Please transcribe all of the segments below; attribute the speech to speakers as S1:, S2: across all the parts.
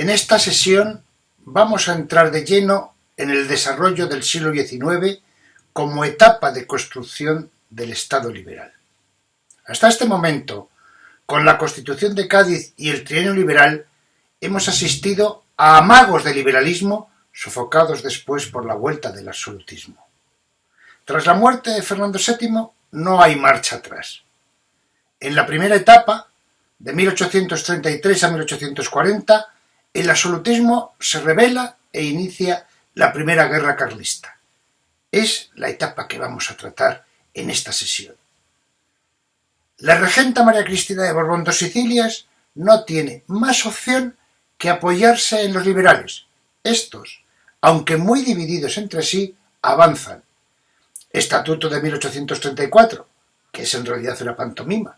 S1: En esta sesión vamos a entrar de lleno en el desarrollo del siglo XIX como etapa de construcción del Estado liberal. Hasta este momento, con la Constitución de Cádiz y el Trienio liberal, hemos asistido a amagos de liberalismo sofocados después por la vuelta del absolutismo. Tras la muerte de Fernando VII no hay marcha atrás. En la primera etapa, de 1833 a 1840, el absolutismo se rebela e inicia la Primera Guerra Carlista. Es la etapa que vamos a tratar en esta sesión. La regenta María Cristina de Borbón dos Sicilias no tiene más opción que apoyarse en los liberales. Estos, aunque muy divididos entre sí, avanzan. Estatuto de 1834, que es en realidad una pantomima.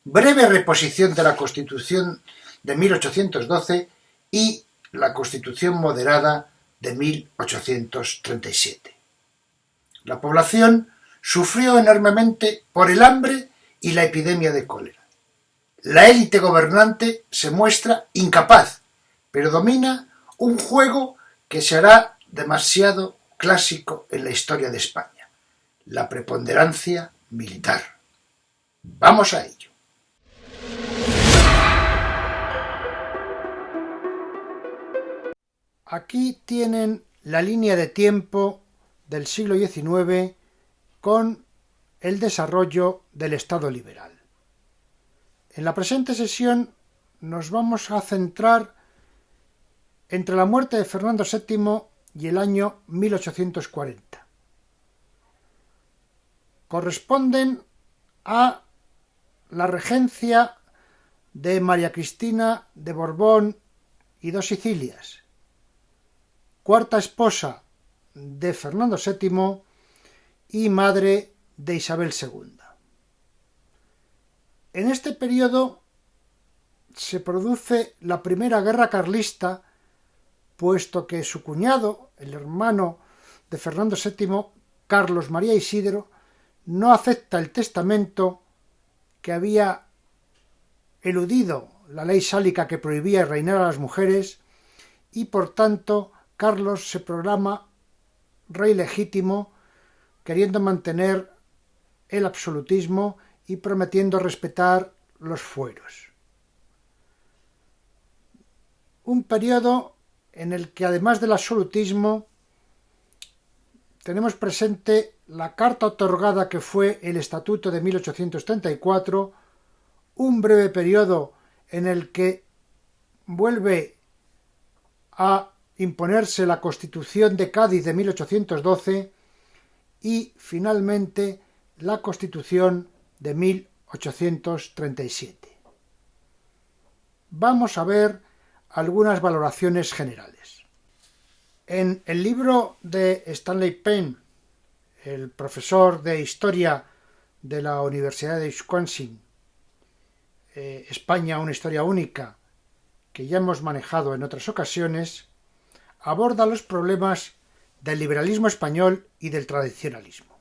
S1: Breve reposición de la Constitución de 1812 y la Constitución moderada de 1837. La población sufrió enormemente por el hambre y la epidemia de cólera. La élite gobernante se muestra incapaz, pero domina un juego que se hará demasiado clásico en la historia de España: la preponderancia militar. Vamos a ello. Aquí tienen la línea de tiempo del siglo XIX con el desarrollo del Estado liberal. En la presente sesión nos vamos a centrar entre la muerte de Fernando VII y el año 1840. Corresponden a la regencia de María Cristina de Borbón y dos Sicilias, cuarta esposa de Fernando VII y madre de Isabel II. En este periodo se produce la Primera Guerra Carlista, puesto que su cuñado, el hermano de Fernando VII, Carlos María Isidro, no acepta el testamento que había eludido la ley sálica que prohibía reinar a las mujeres, y por tanto Carlos se proclama rey legítimo, queriendo mantener el absolutismo y prometiendo respetar los fueros. Un periodo en el que, además del absolutismo, tenemos presente la carta otorgada que fue el Estatuto de 1834, un breve periodo en el que vuelve a imponerse la Constitución de Cádiz de 1812 y, finalmente, la Constitución de 1837. Vamos a ver algunas valoraciones generales. En el libro de Stanley Payne, el profesor de Historia de la Universidad de Wisconsin, España, una historia única, que ya hemos manejado en otras ocasiones, aborda los problemas del liberalismo español y del tradicionalismo.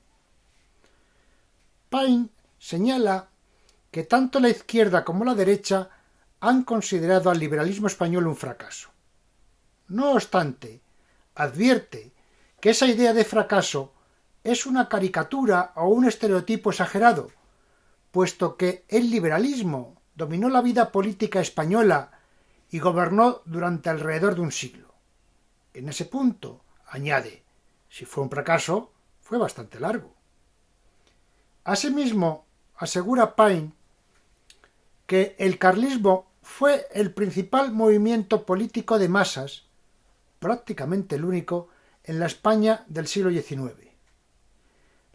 S1: Payne señala que tanto la izquierda como la derecha han considerado al liberalismo español un fracaso. No obstante, advierte que esa idea de fracaso es una caricatura o un estereotipo exagerado, puesto que el liberalismo dominó la vida política española y gobernó durante alrededor de un siglo. En ese punto, añade, si fue un fracaso, fue bastante largo. Asimismo, asegura Payne que el carlismo fue el principal movimiento político de masas, prácticamente el único, en la España del siglo XIX.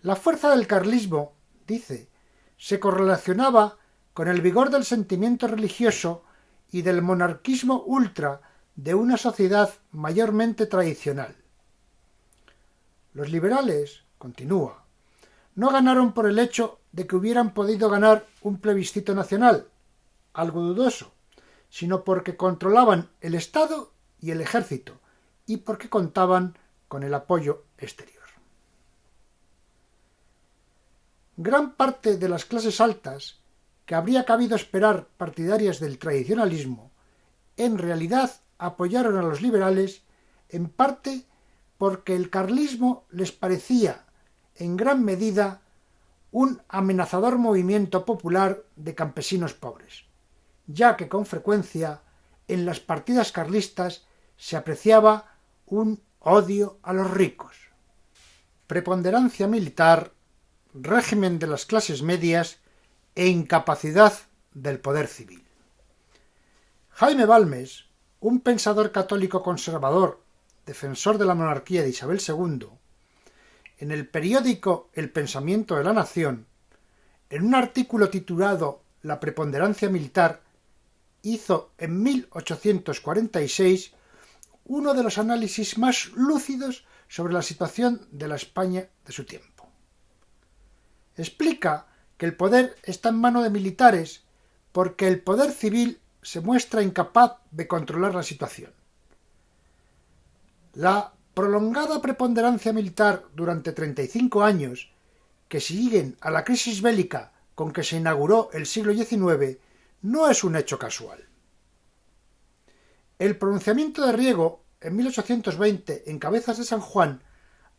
S1: La fuerza del carlismo, dice, se correlacionaba con el vigor del sentimiento religioso y del monarquismo ultra de una sociedad mayormente tradicional. Los liberales, continúa, no ganaron por el hecho de que hubieran podido ganar un plebiscito nacional, algo dudoso, sino porque controlaban el Estado y el ejército, y porque contaban con el apoyo exterior. Gran parte de las clases altas, que habría cabido esperar partidarias del tradicionalismo, en realidad apoyaron a los liberales en parte porque el carlismo les parecía en gran medida un amenazador movimiento popular de campesinos pobres, ya que con frecuencia en las partidas carlistas se apreciaba un odio a los ricos. Preponderancia militar, régimen de las clases medias e incapacidad del poder civil. Jaime Balmes, un pensador católico conservador, defensor de la monarquía de Isabel II, en el periódico El Pensamiento de la Nación, en un artículo titulado La preponderancia militar, hizo en 1846 uno de los análisis más lúcidos sobre la situación de la España de su tiempo. Explica que el poder está en manos de militares porque el poder civil se muestra incapaz de controlar la situación. La prolongada preponderancia militar durante 35 años, que siguen a la crisis bélica con que se inauguró el siglo XIX, no es un hecho casual. El pronunciamiento de Riego, en 1820, en Cabezas de San Juan,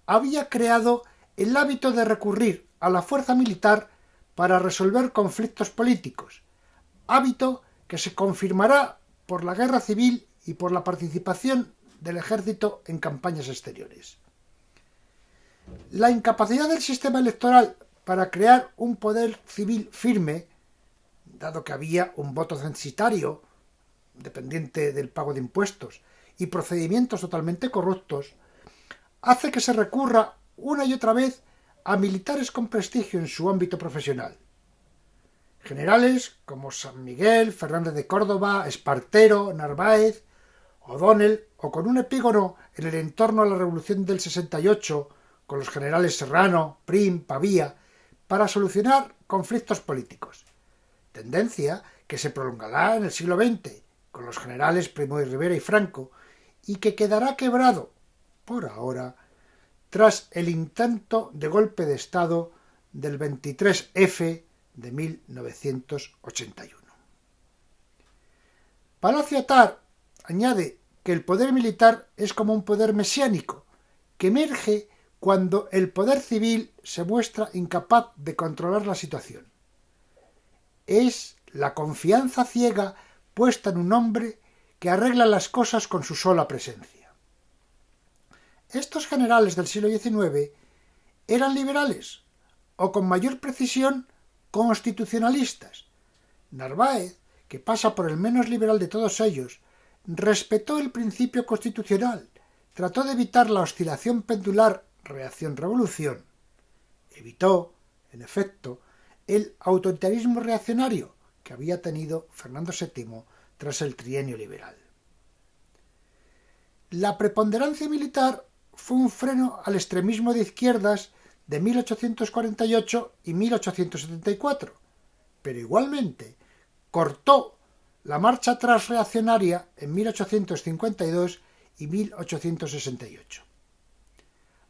S1: había creado el hábito de recurrir a la fuerza militar para resolver conflictos políticos, hábito que se confirmará por la guerra civil y por la participación del ejército en campañas exteriores. La incapacidad del sistema electoral para crear un poder civil firme, dado que había un voto censitario dependiente del pago de impuestos y procedimientos totalmente corruptos, hace que se recurra una y otra vez a militares con prestigio en su ámbito profesional. Generales como San Miguel, Fernández de Córdoba, Espartero, Narváez, O'Donnell, o con un epígono en el entorno a la Revolución del 68, con los generales Serrano, Prim, Pavía, para solucionar conflictos políticos. Tendencia que se prolongará en el siglo XX, con los generales Primo de Rivera y Franco, y que quedará quebrado, por ahora, tras el intento de golpe de Estado del 23F de 1981. Palacio Atar añade que el poder militar es como un poder mesiánico, que emerge cuando el poder civil se muestra incapaz de controlar la situación. Es la confianza ciega puesta en un hombre que arregla las cosas con su sola presencia. Estos generales del siglo XIX eran liberales, o con mayor precisión, constitucionalistas. Narváez, que pasa por el menos liberal de todos ellos, respetó el principio constitucional, trató de evitar la oscilación pendular reacción-revolución, evitó, en efecto, el autoritarismo reaccionario que había tenido Fernando VII tras el trienio liberal. La preponderancia militar fue un freno al extremismo de izquierdas de 1848 y 1874, pero igualmente cortó la marcha atrás reaccionaria en 1852 y 1868.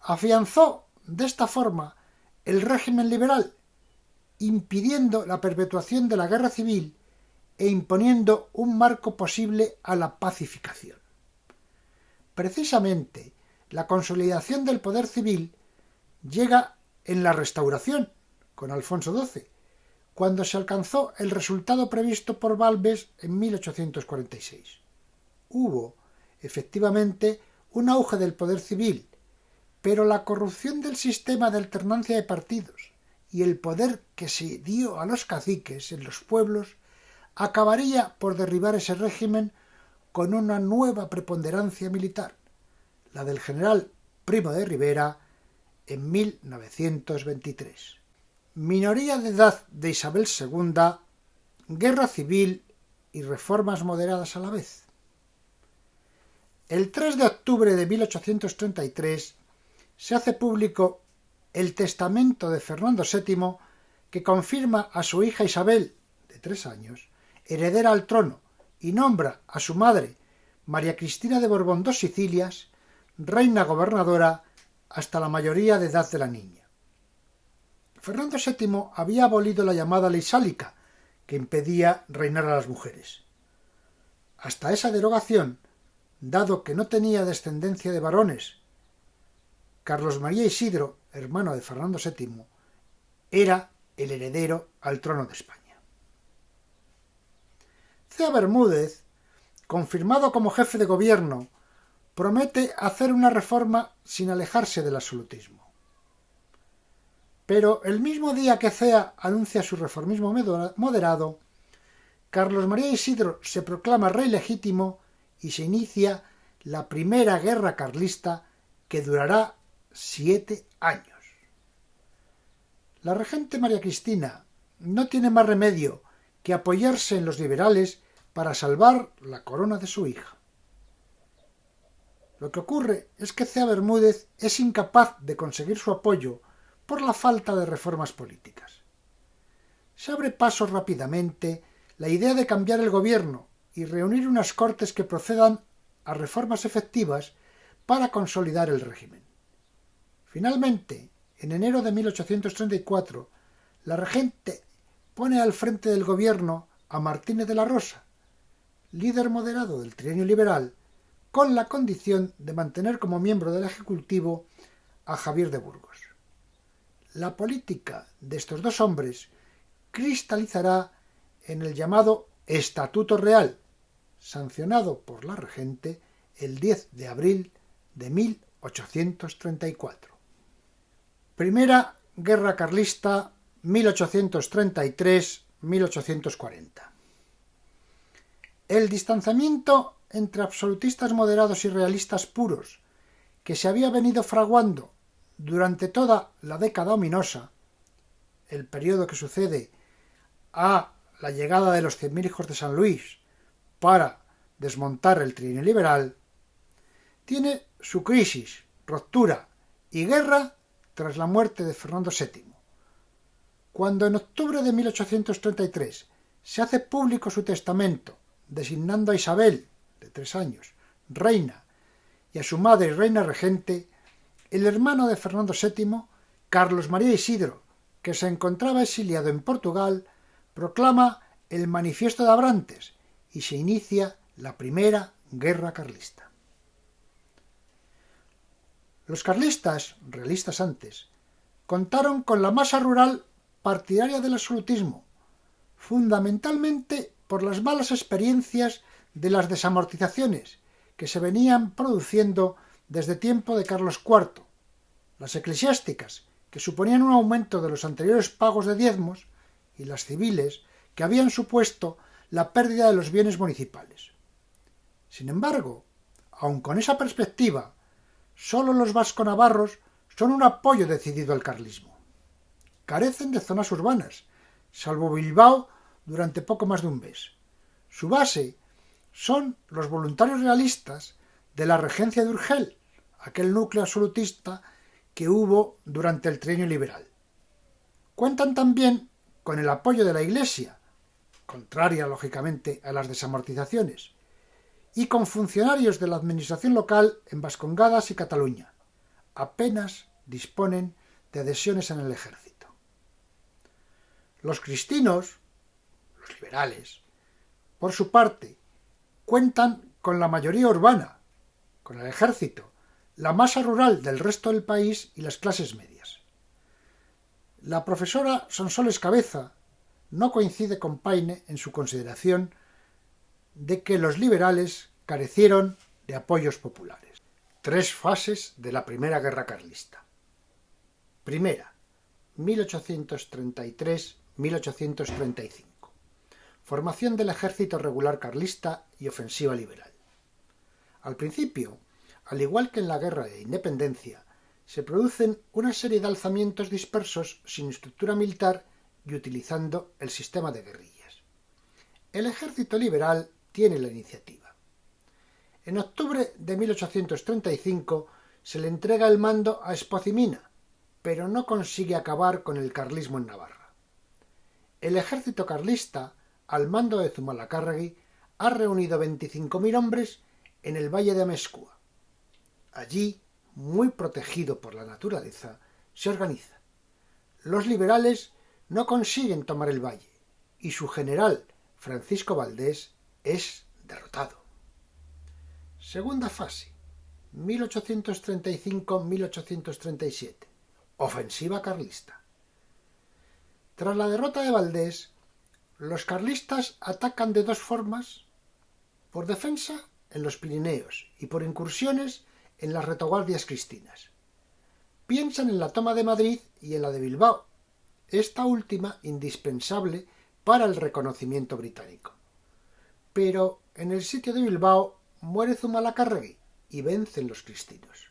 S1: Afianzó de esta forma el régimen liberal, impidiendo la perpetuación de la guerra civil e imponiendo un marco posible a la pacificación. Precisamente, la consolidación del poder civil llega en la Restauración, con Alfonso XII, cuando se alcanzó el resultado previsto por Balmes en 1846. Hubo, efectivamente, un auge del poder civil, pero la corrupción del sistema de alternancia de partidos y el poder que se dio a los caciques en los pueblos acabaría por derribar ese régimen con una nueva preponderancia militar, la del general Primo de Rivera en 1923. Minoría de edad de Isabel II, guerra civil y reformas moderadas a la vez. El 3 de octubre de 1833 se hace público el testamento de Fernando VII que confirma a su hija Isabel, de 3 años, heredera al trono y nombra a su madre, María Cristina de Borbón dos Sicilias, reina gobernadora hasta la mayoría de edad de la niña. Fernando VII había abolido la llamada ley sálica, que impedía reinar a las mujeres. Hasta esa derogación, dado que no tenía descendencia de varones. Carlos María Isidro, hermano de Fernando VII, era el heredero al trono de España. Cea Bermúdez, confirmado como jefe de gobierno, promete hacer una reforma sin alejarse del absolutismo. Pero el mismo día que Cea anuncia su reformismo moderado, Carlos María Isidro se proclama rey legítimo y se inicia la primera guerra carlista, que durará 7 años. La regente María Cristina no tiene más remedio que apoyarse en los liberales para salvar la corona de su hija. Lo que ocurre es que Cea Bermúdez es incapaz de conseguir su apoyo por la falta de reformas políticas. Se abre paso rápidamente la idea de cambiar el gobierno y reunir unas cortes que procedan a reformas efectivas para consolidar el régimen. Finalmente, en enero de 1834, la regente pone al frente del gobierno a Martínez de la Rosa, líder moderado del trienio liberal, con la condición de mantener como miembro del Ejecutivo a Javier de Burgos. La política de estos dos hombres cristalizará en el llamado Estatuto Real, sancionado por la regente el 10 de abril de 1834. Primera Guerra Carlista, 1833-1840. El distanciamiento entre absolutistas moderados y realistas puros, que se había venido fraguando durante toda la década ominosa, el periodo que sucede a la llegada de los 100.000 hijos de San Luis para desmontar el trienio liberal, tiene su crisis, ruptura y guerra tras la muerte de Fernando VII. Cuando en octubre de 1833 se hace público su testamento, designando a Isabel, de 3 años, reina, y a su madre reina regente, el hermano de Fernando VII, Carlos María Isidro, que se encontraba exiliado en Portugal, proclama el Manifiesto de Abrantes y se inicia la Primera Guerra Carlista. Los carlistas, realistas antes, contaron con la masa rural partidaria del absolutismo, fundamentalmente por las malas experiencias de las desamortizaciones que se venían produciendo desde tiempo de Carlos IV, las eclesiásticas, que suponían un aumento de los anteriores pagos de diezmos, y las civiles, que habían supuesto la pérdida de los bienes municipales. Sin embargo, aun con esa perspectiva, sólo los vasco-navarros son un apoyo decidido al carlismo. Carecen de zonas urbanas, salvo Bilbao durante poco más de un mes. Su base son los voluntarios realistas de la regencia de Urgel, aquel núcleo absolutista que hubo durante el trienio liberal. Cuentan también con el apoyo de la Iglesia, contraria lógicamente a las desamortizaciones, y con funcionarios de la administración local en Vascongadas y Cataluña. Apenas disponen de adhesiones en el ejército. Los cristinos, los liberales, por su parte, cuentan con la mayoría urbana, con el ejército, la masa rural del resto del país y las clases medias. La profesora Sonsoles Cabeza no coincide con Paine en su consideración de que los liberales carecieron de apoyos populares. 3 fases de la Primera Guerra Carlista. Primera, 1833-1835. Formación del ejército regular carlista y ofensiva liberal. Al principio, al igual que en la Guerra de Independencia, se producen una serie de alzamientos dispersos sin estructura militar y utilizando el sistema de guerrillas. El ejército liberal tiene la iniciativa. En octubre de 1835 se le entrega el mando a Espozimina, pero no consigue acabar con el carlismo en Navarra. El ejército carlista, al mando de Zumalacárregui, ha reunido 25.000 hombres en el valle de Amezcua. Allí, muy protegido por la naturaleza, se organiza. Los liberales no consiguen tomar el valle y su general, Francisco Valdés, es derrotado. Segunda fase, 1835-1837. Ofensiva carlista. Tras la derrota de Valdés, los carlistas atacan de dos formas: por defensa en los Pirineos y por incursiones en las retaguardias cristinas. Piensan en la toma de Madrid y en la de Bilbao, esta última indispensable para el reconocimiento británico. Pero en el sitio de Bilbao muere Zumalacárregui y vencen los cristinos.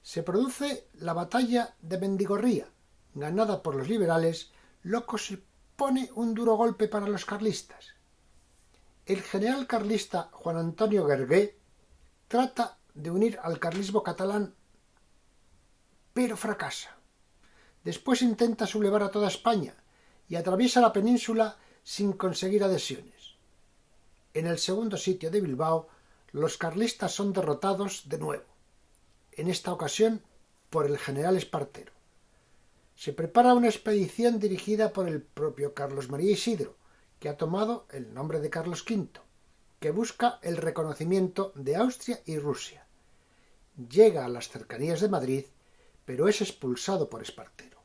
S1: Se produce la batalla de Mendigorría, ganada por los liberales, lo que supone un duro golpe para los carlistas. El general carlista Juan Antonio Guergué trata de unir al carlismo catalán, pero fracasa. Después intenta sublevar a toda España y atraviesa la península sin conseguir adhesiones. En el segundo sitio de Bilbao, los carlistas son derrotados de nuevo, en esta ocasión por el general Espartero. Se prepara una expedición dirigida por el propio Carlos María Isidro, que ha tomado el nombre de Carlos V, que busca el reconocimiento de Austria y Rusia. Llega a las cercanías de Madrid, pero es expulsado por Espartero.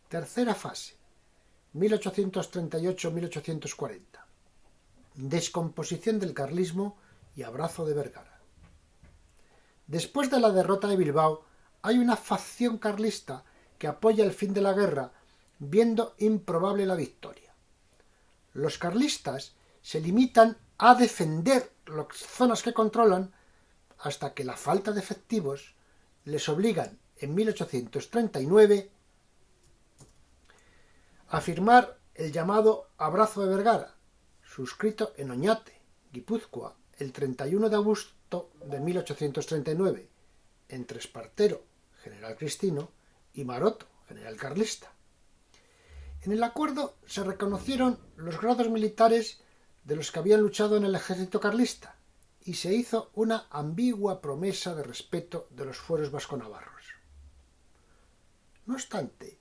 S1: Tercera fase, 1838-1840. Descomposición del carlismo y abrazo de Vergara. Después de la derrota de Bilbao, hay una facción carlista que apoya el fin de la guerra, viendo improbable la victoria. Los carlistas se limitan a defender las zonas que controlan hasta que la falta de efectivos les obligan en 1839 a firmar el llamado Abrazo de Vergara, suscrito en Oñate, Guipúzcoa, el 31 de agosto de 1839, entre Espartero, general cristino, y Maroto, general carlista. En el acuerdo se reconocieron los grados militares de los que habían luchado en el ejército carlista y se hizo una ambigua promesa de respeto de los fueros vasconavarros. No obstante,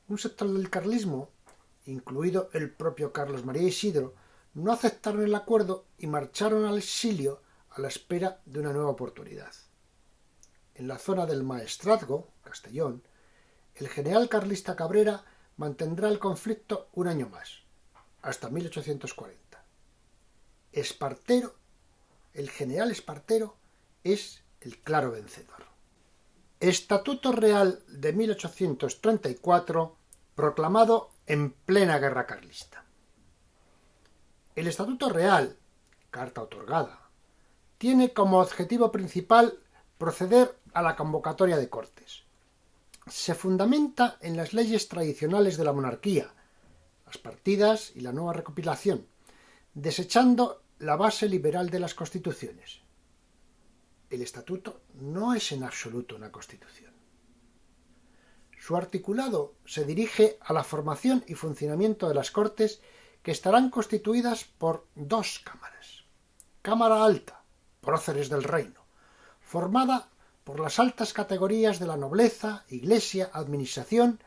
S1: un sector del carlismo, incluido el propio Carlos María Isidro, no aceptaron el acuerdo y marcharon al exilio a la espera de una nueva oportunidad. En la zona del Maestrazgo, Castellón, el general carlista Cabrera mantendrá el conflicto un año más, hasta 1840. Espartero, el general Espartero, es el claro vencedor. Estatuto Real de 1834, proclamado en plena guerra carlista. El Estatuto Real, carta otorgada, tiene como objetivo principal proceder a la convocatoria de Cortes. Se fundamenta en las leyes tradicionales de la monarquía, las partidas y la nueva recopilación, desechando la base liberal de las constituciones. El estatuto no es en absoluto una constitución. Su articulado se dirige a la formación y funcionamiento de las Cortes, que estarán constituidas por dos cámaras. Cámara Alta, próceres del reino, formada por las altas categorías de la nobleza, iglesia, administración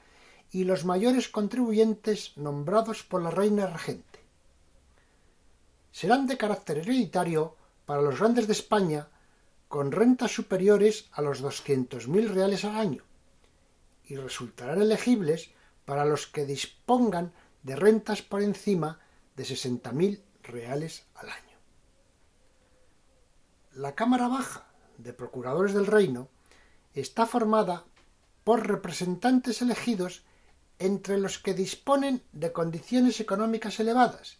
S1: y los mayores contribuyentes nombrados por la reina regente. Serán de carácter hereditario para los grandes de España, con rentas superiores a los 200.000 reales al año, y resultarán elegibles para los que dispongan de rentas por encima de 60.000 reales al año. La Cámara Baja de Procuradores del Reino está formada por representantes elegidos entre los que disponen de condiciones económicas elevadas.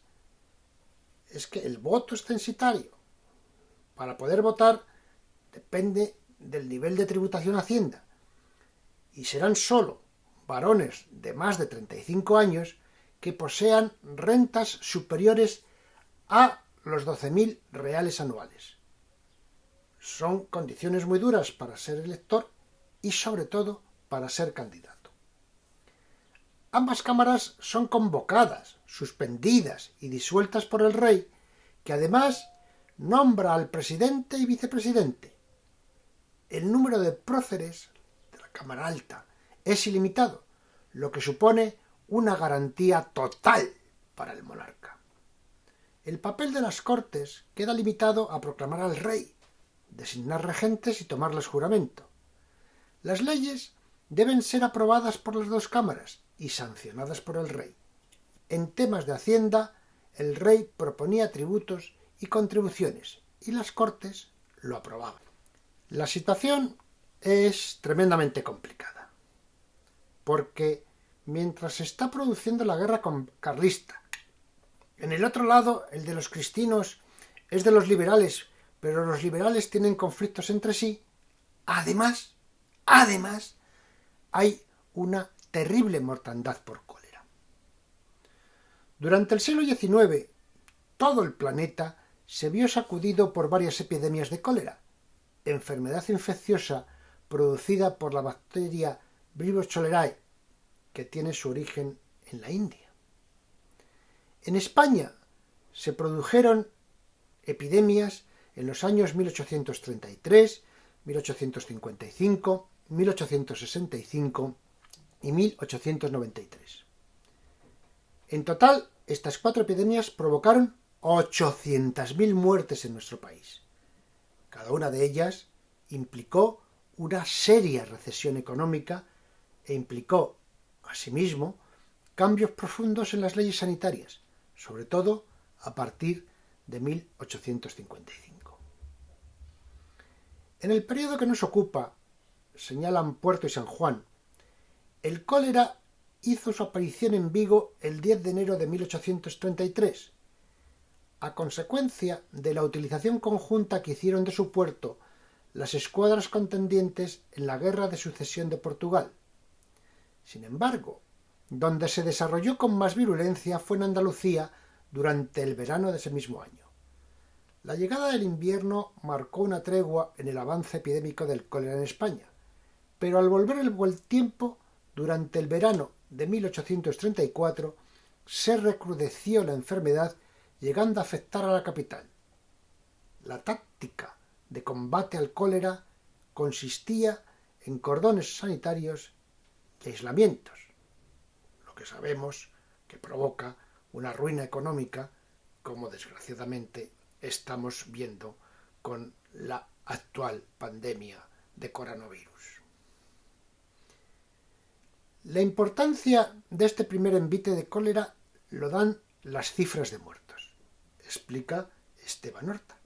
S1: Es que el voto es censitario. Para poder votar depende del nivel de tributación a Hacienda, y serán sólo varones de más de 35 años que posean rentas superiores a los 12.000 reales anuales. Son condiciones muy duras para ser elector y sobre todo para ser candidato. Ambas cámaras son convocadas, suspendidas y disueltas por el rey, que además nombra al presidente y vicepresidente. El número de próceres de la Cámara Alta es ilimitado, lo que supone una garantía total para el monarca. El papel de las Cortes queda limitado a proclamar al rey, designar regentes y tomarles juramento. Las leyes deben ser aprobadas por las dos cámaras y sancionadas por el rey. En temas de hacienda, el rey proponía tributos y contribuciones y las Cortes lo aprobaban. La situación es tremendamente complicada, porque mientras se está produciendo la guerra carlista, en el otro lado, el de los cristinos es de los liberales, pero los liberales tienen conflictos entre sí. Además, hay una terrible mortandad por cólera. Durante el siglo XIX, todo el planeta se vio sacudido por varias epidemias de cólera, enfermedad infecciosa producida por la bacteria Vibrio cholerae, que tiene su origen en la India. En España se produjeron epidemias en los años 1833, 1855, 1865 y 1893. En total, estas 4 epidemias provocaron 800.000 muertes en nuestro país. Cada una de ellas implicó una seria recesión económica e implicó, asimismo, cambios profundos en las leyes sanitarias, sobre todo a partir de 1855. En el periodo que nos ocupa, señalan Puerto y San Juan, el cólera hizo su aparición en Vigo el 10 de enero de 1833, a consecuencia de la utilización conjunta que hicieron de su puerto las escuadras contendientes en la Guerra de Sucesión de Portugal. Sin embargo, donde se desarrolló con más virulencia fue en Andalucía durante el verano de ese mismo año. La llegada del invierno marcó una tregua en el avance epidémico del cólera en España, pero al volver el buen tiempo, durante el verano de 1834, se recrudeció la enfermedad, llegando a afectar a la capital. La táctica de combate al cólera consistía en cordones sanitarios y aislamientos, lo que sabemos que provoca una ruina económica, como desgraciadamente estamos viendo con la actual pandemia de coronavirus. La importancia de este primer envite de cólera lo dan las cifras de muertos, explica Esteban Horta.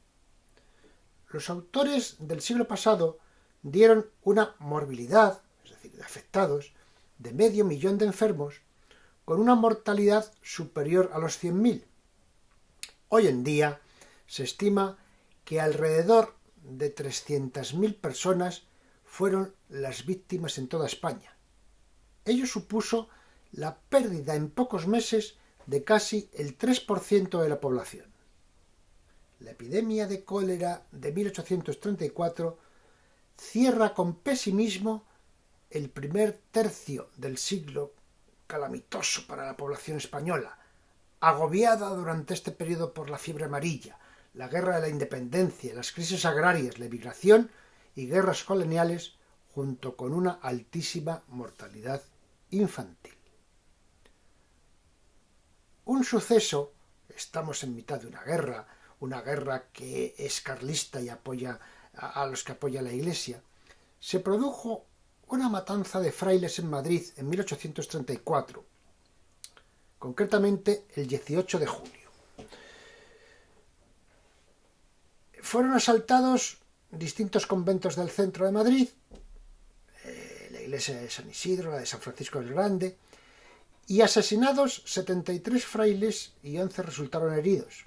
S1: Los autores del siglo pasado dieron una morbilidad, es decir, de afectados, de 500.000 de enfermos, con una mortalidad superior a los 100.000. Hoy en día se estima que alrededor de 300.000 personas fueron las víctimas en toda España. Ello supuso la pérdida en pocos meses de casi el 3% de la población. La epidemia de cólera de 1834 cierra con pesimismo el primer tercio del siglo calamitoso para la población española, agobiada durante este periodo por la fiebre amarilla, la guerra de la independencia, las crisis agrarias, la emigración y guerras coloniales, junto con una altísima mortalidad infantil. Un suceso, estamos en mitad de una guerra que es carlista y apoya a los que apoya la Iglesia, se produjo una matanza de frailes en Madrid en 1834, concretamente el 18 de junio. Fueron asaltados distintos conventos del centro de Madrid, la iglesia de San Isidro, la de San Francisco el Grande, y asesinados 73 frailes y 11 resultaron heridos.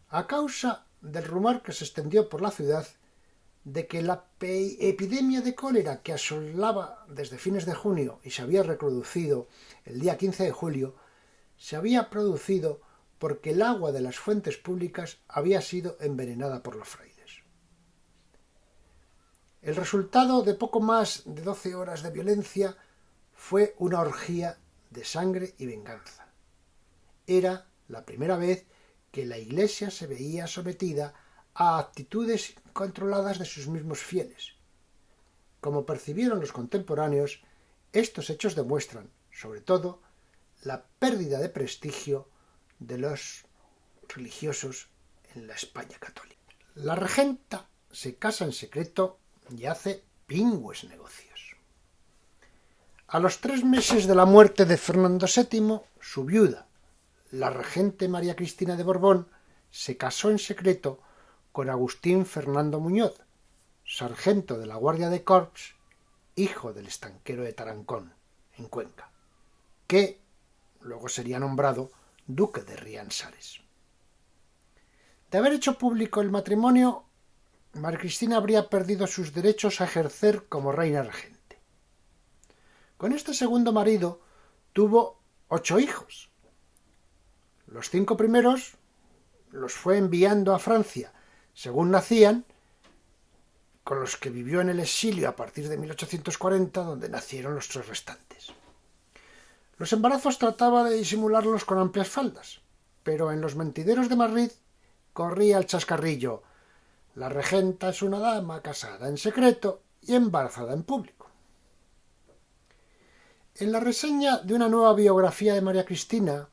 S1: A causa del rumor que se extendió por la ciudad de que la epidemia de cólera que asolaba desde fines de junio y se había reproducido el día 15 de julio, se había producido porque el agua de las fuentes públicas había sido envenenada por los frailes. El resultado de poco más de 12 horas de violencia fue una orgía de sangre y venganza. Era la primera vez que la Iglesia se veía sometida a actitudes incontroladas de sus mismos fieles. Como percibieron los contemporáneos, estos hechos demuestran, sobre todo, la pérdida de prestigio de los religiosos en la España católica. La regenta se casa en secreto y hace pingües negocios. A los 3 meses de la muerte de Fernando VII, su viuda, la regente María Cristina de Borbón, se casó en secreto con Agustín Fernando Muñoz, sargento de la Guardia de Corps, hijo del estanquero de Tarancón, en Cuenca, que luego sería nombrado duque de Riansares. De haber hecho público el matrimonio, María Cristina habría perdido sus derechos a ejercer como reina regente. Con este segundo marido tuvo 8 hijos. Los 5 primeros los fue enviando a Francia según nacían, con los que vivió en el exilio a partir de 1840, donde nacieron los 3 restantes. Los embarazos trataba de disimularlos con amplias faldas, pero en los mentideros de Madrid corría el chascarrillo: la regenta es una dama casada en secreto y embarazada en público. En la reseña de una nueva biografía de María Cristina,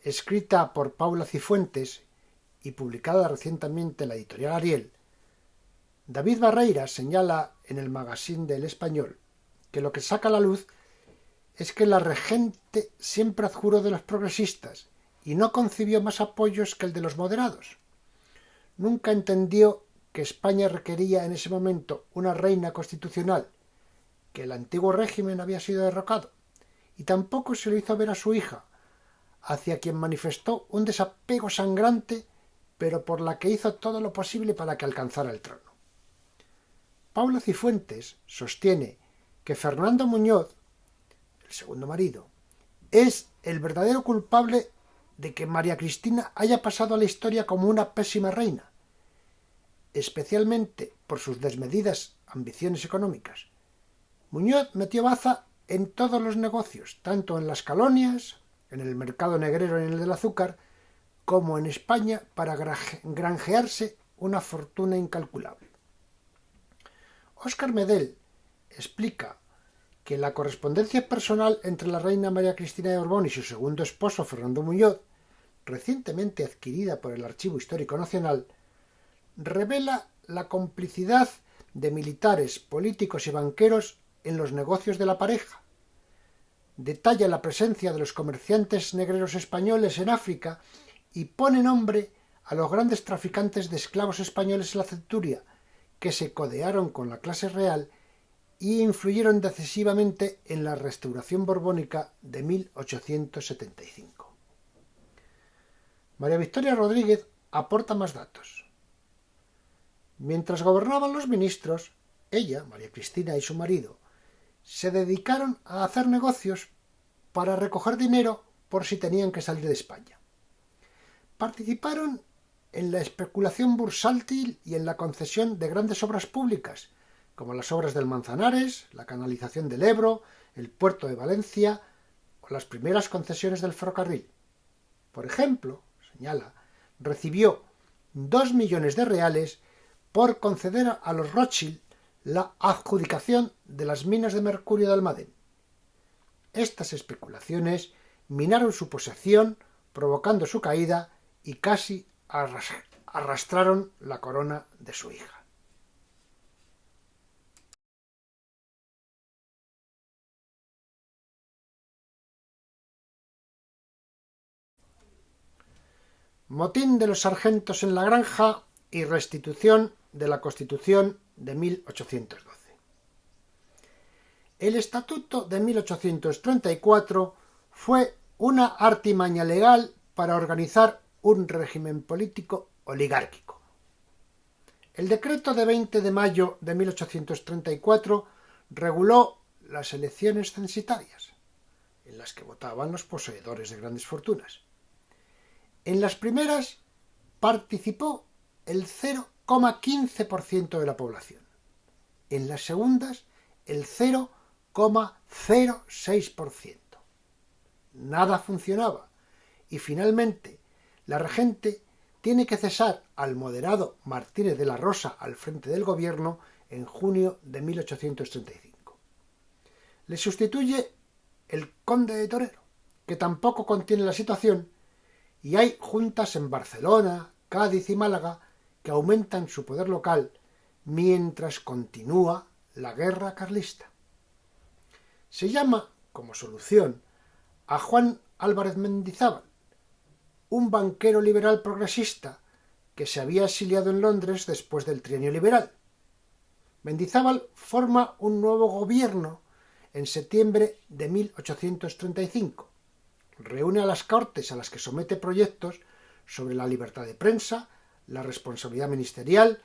S1: escrita por Paula Cifuentes y publicada recientemente en la editorial Ariel, David Barreira señala en el Magazine del Español que lo que saca a la luz es que la regente siempre adjuró de los progresistas y no concibió más apoyos que el de los moderados. Nunca entendió que España requería en ese momento una reina constitucional, que el antiguo régimen había sido derrocado, y tampoco se lo hizo ver a su hija, hacia quien manifestó un desapego sangrante, pero por la que hizo todo lo posible para que alcanzara el trono. Paula Cifuentes sostiene que Fernando Muñoz, el segundo marido, es el verdadero culpable de que María Cristina haya pasado a la historia como una pésima reina, especialmente por sus desmedidas ambiciones económicas. Muñoz metió baza en todos los negocios, tanto en las colonias, en el mercado negrero y en el del azúcar, como en España, para granjearse una fortuna incalculable. Óscar Medel explica que la correspondencia personal entre la reina María Cristina de Borbón y su segundo esposo Fernando Muñoz, recientemente adquirida por el Archivo Histórico Nacional, revela la complicidad de militares, políticos y banqueros en los negocios de la pareja. Detalla la presencia de los comerciantes negreros españoles en África y pone nombre a los grandes traficantes de esclavos españoles en la Centuria, que se codearon con la clase real y influyeron decisivamente en la restauración borbónica de 1875. María Victoria Rodríguez aporta más datos. Mientras gobernaban los ministros, ella, María Cristina y su marido, se dedicaron a hacer negocios para recoger dinero por si tenían que salir de España. Participaron en la especulación bursátil y en la concesión de grandes obras públicas, como las obras del Manzanares, la canalización del Ebro, el puerto de Valencia o las primeras concesiones del ferrocarril. Por ejemplo, señala, recibió 2 millones de reales por conceder a los Rothschild la adjudicación de las minas de mercurio de Almadén. Estas especulaciones minaron su posesión, provocando su caída y casi arrastraron la corona de su hija. Motín de los sargentos en la granja y restitución de la Constitución de 1812. El Estatuto de 1834 fue una artimaña legal para organizar un régimen político oligárquico. El decreto de 20 de mayo de 1834 reguló las elecciones censitarias, en las que votaban los poseedores de grandes fortunas. En las primeras participó el 0,15% de la población. En las segundas, el 0,06%. Nada funcionaba y finalmente la regente tiene que cesar al moderado Martínez de la Rosa al frente del gobierno en junio de 1835. Le sustituye el conde de Torero, que tampoco contiene la situación y hay juntas en Barcelona, Cádiz y Málaga que aumentan su poder local mientras continúa la guerra carlista. Se llama, como solución, a Juan Álvarez Mendizábal, un banquero liberal progresista que se había exiliado en Londres después del Trienio Liberal. Mendizábal forma un nuevo gobierno en septiembre de 1835. Reúne a las Cortes a las que somete proyectos sobre la libertad de prensa, la responsabilidad ministerial,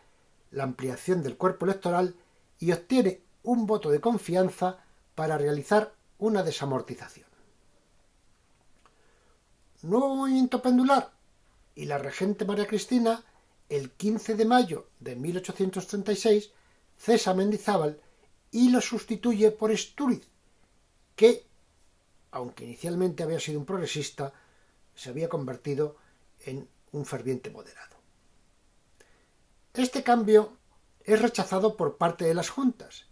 S1: la ampliación del cuerpo electoral y obtiene un voto de confianza para realizar una desamortización. Nuevo movimiento pendular y la regente María Cristina, el 15 de mayo de 1836, cesa a Mendizábal y lo sustituye por Estúriz, que, aunque inicialmente había sido un progresista, se había convertido en un ferviente moderado. Este cambio es rechazado por parte de las juntas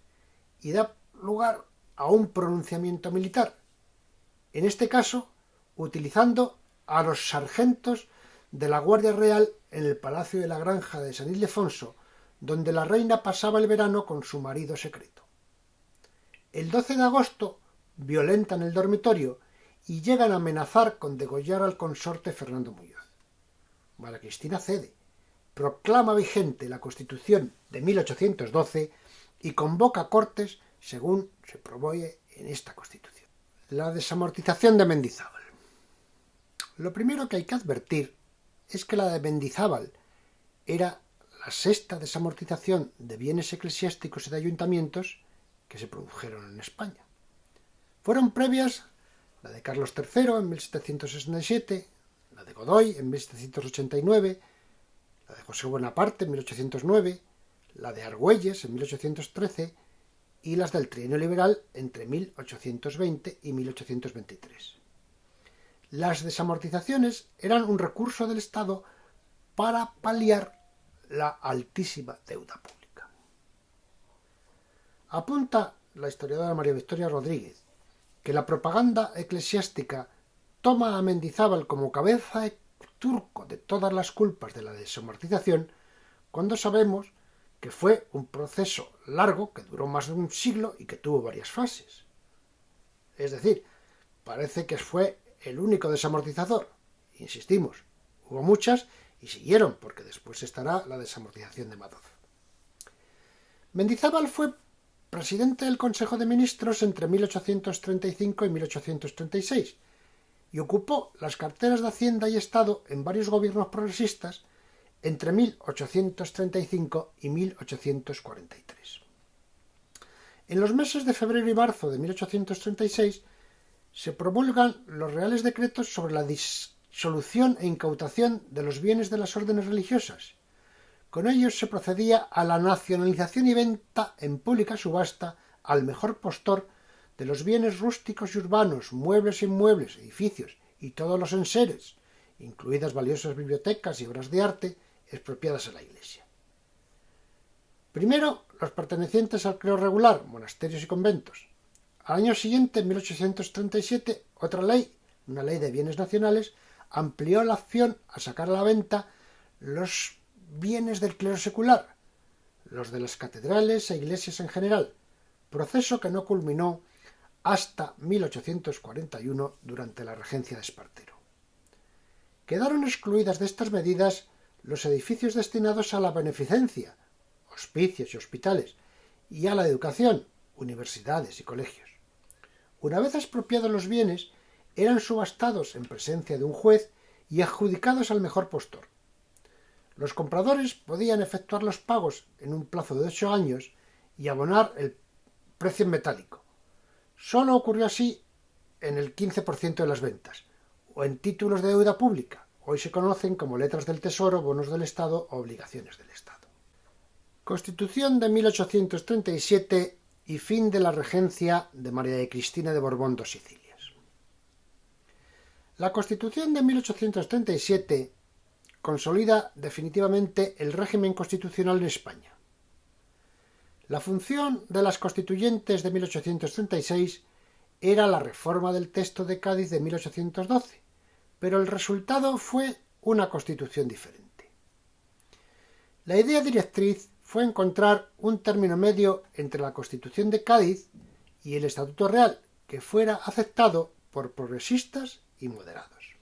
S1: y da lugar a un pronunciamiento militar, en este caso utilizando a los sargentos de la Guardia Real en el Palacio de la Granja de San Ildefonso, donde la reina pasaba el verano con su marido secreto. El 12 de agosto violentan el dormitorio y llegan a amenazar con degollar al consorte Fernando Muñoz. María Cristina cede, proclama vigente la Constitución de 1812 y convoca Cortes según se promueve en esta Constitución. La desamortización de Mendizábal. Lo primero que hay que advertir es que la de Mendizábal era la sexta desamortización de bienes eclesiásticos y de ayuntamientos que se produjeron en España. Fueron previas la de Carlos III en 1767, la de Godoy en 1789, la de José Bonaparte en 1809, la de Argüelles en 1813 y las del Trienio Liberal entre 1820 y 1823. Las desamortizaciones eran un recurso del Estado para paliar la altísima deuda pública. Apunta la historiadora María Victoria Rodríguez que la propaganda eclesiástica toma a Mendizábal como cabeza de turco de todas las culpas de la desamortización, cuando sabemos que fue un proceso largo que duró más de un siglo y que tuvo varias fases. Es decir, parece que fue el único desamortizador. Insistimos, hubo muchas y siguieron, porque después estará la desamortización de Madoz. Mendizábal fue presidente del Consejo de Ministros entre 1835 y 1836 y ocupó las carteras de Hacienda y Estado en varios gobiernos progresistas entre 1835 y 1843. En los meses de febrero y marzo de 1836 se promulgan los Reales Decretos sobre la disolución e incautación de los bienes de las órdenes religiosas. Con ellos se procedía a la nacionalización y venta en pública subasta al mejor postor de los bienes rústicos y urbanos, muebles e inmuebles, edificios y todos los enseres, incluidas valiosas bibliotecas y obras de arte expropiadas a la Iglesia. Primero, los pertenecientes al clero regular, monasterios y conventos. Al año siguiente, en 1837, otra ley, una ley de bienes nacionales, amplió la opción a sacar a la venta los bienes del clero secular, los de las catedrales e iglesias en general, proceso que no culminó hasta 1841 durante la regencia de Espartero. Quedaron excluidas de estas medidas los edificios destinados a la beneficencia, hospicios y hospitales, y a la educación, universidades y colegios. Una vez expropiados los bienes, eran subastados en presencia de un juez y adjudicados al mejor postor. Los compradores podían efectuar los pagos en un plazo de 8 años y abonar el precio en metálico. Solo ocurrió así en el 15% de las ventas, o en títulos de deuda pública, hoy se conocen como letras del Tesoro, bonos del Estado o obligaciones del Estado. Constitución de 1837 y fin de la regencia de María de Cristina de Borbón dos Sicilias. La Constitución de 1837 consolida definitivamente el régimen constitucional en España. La función de las constituyentes de 1836 era la reforma del texto de Cádiz de 1812, pero el resultado fue una constitución diferente. La idea directriz fue encontrar un término medio entre la Constitución de Cádiz y el Estatuto Real, que fuera aceptado por progresistas y moderados.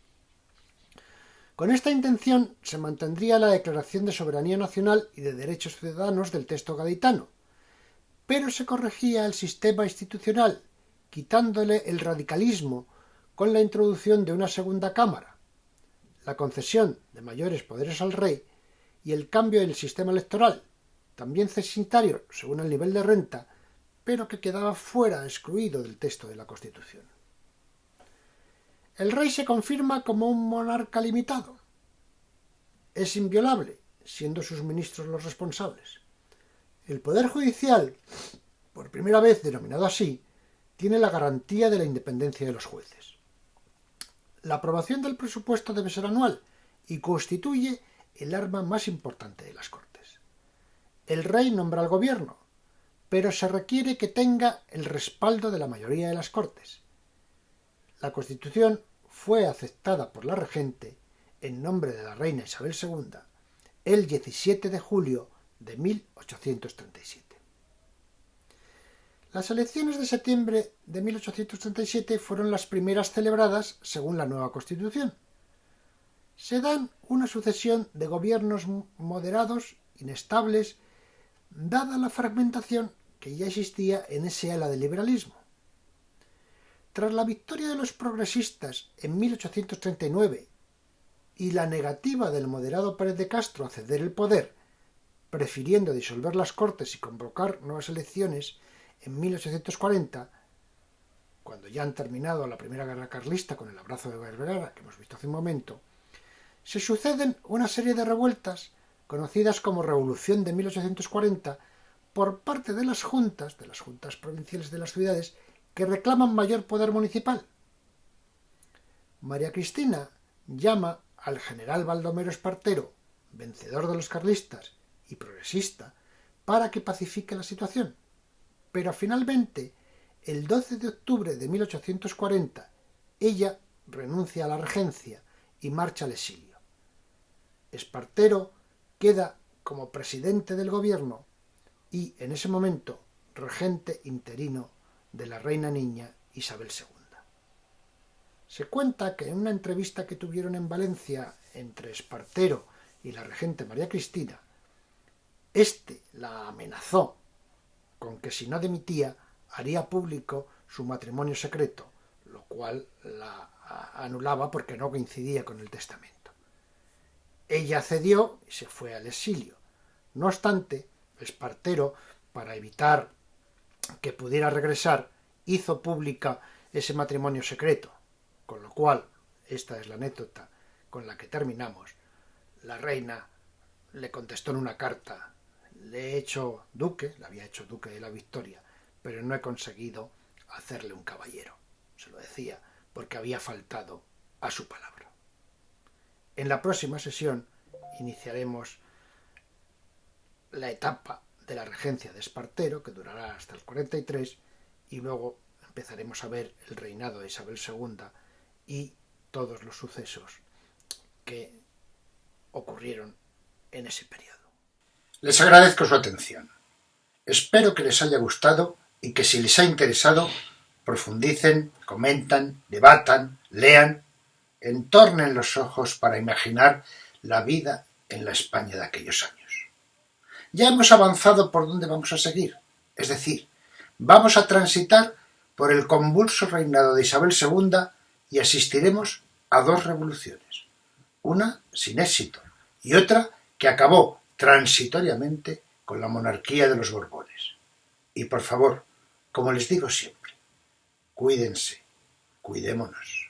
S1: Con esta intención se mantendría la Declaración de Soberanía Nacional y de Derechos Ciudadanos del texto gaditano, pero se corregía el sistema institucional, quitándole el radicalismo con la introducción de una segunda cámara, la concesión de mayores poderes al rey y el cambio en el sistema electoral, también censitario según el nivel de renta, pero que quedaba fuera, excluido del texto de la Constitución. El rey se confirma como un monarca limitado. Es inviolable, siendo sus ministros los responsables. El Poder Judicial, por primera vez denominado así, tiene la garantía de la independencia de los jueces. La aprobación del presupuesto debe ser anual y constituye el arma más importante de las Cortes. El rey nombra al gobierno, pero se requiere que tenga el respaldo de la mayoría de las Cortes. La Constitución fue aceptada por la regente en nombre de la reina Isabel II el 17 de julio de 1837. Las elecciones de septiembre de 1837 fueron las primeras celebradas según la nueva Constitución. Se dan una sucesión de gobiernos moderados, inestables, dada la fragmentación que ya existía en ese ala del liberalismo. Tras la victoria de los progresistas en 1839 y la negativa del moderado Pérez de Castro a ceder el poder, prefiriendo disolver las Cortes y convocar nuevas elecciones en 1840, cuando ya han terminado la Primera Guerra Carlista con el abrazo de Vergara, que hemos visto hace un momento, se suceden una serie de revueltas conocidas como Revolución de 1840 por parte de las juntas provinciales de las ciudades que reclaman mayor poder municipal. María Cristina llama al general Baldomero Espartero, vencedor de los carlistas y progresista, para que pacifique la situación. Pero finalmente, el 12 de octubre de 1840, ella renuncia a la regencia y marcha al exilio. Espartero queda como presidente del gobierno y, en ese momento, regente interino de la reina niña Isabel II. Se cuenta que en una entrevista que tuvieron en Valencia entre Espartero y la regente María Cristina, éste la amenazó con que si no dimitía haría público su matrimonio secreto, lo cual la anulaba porque no coincidía con el testamento. Ella cedió y se fue al exilio. No obstante, Espartero, para evitar que pudiera regresar, hizo pública ese matrimonio secreto, con lo cual, esta es la anécdota con la que terminamos, la reina le contestó en una carta: le había hecho duque de la Victoria, pero no he conseguido hacerle un caballero. Se lo decía porque había faltado a su palabra. En la próxima sesión iniciaremos la etapa de la regencia de Espartero, que durará hasta el 43, y luego empezaremos a ver el reinado de Isabel II y todos los sucesos que ocurrieron en ese periodo. Les agradezco su atención. Espero que les haya gustado y que, si les ha interesado, profundicen, comentan, debatan, lean, entornen los ojos para imaginar la vida en la España de aquellos años. Ya hemos avanzado por donde vamos a seguir, es decir, vamos a transitar por el convulso reinado de Isabel II y asistiremos a dos revoluciones, una sin éxito y otra que acabó transitoriamente con la monarquía de los Borbones. Y por favor, como les digo siempre, cuídense, cuidémonos.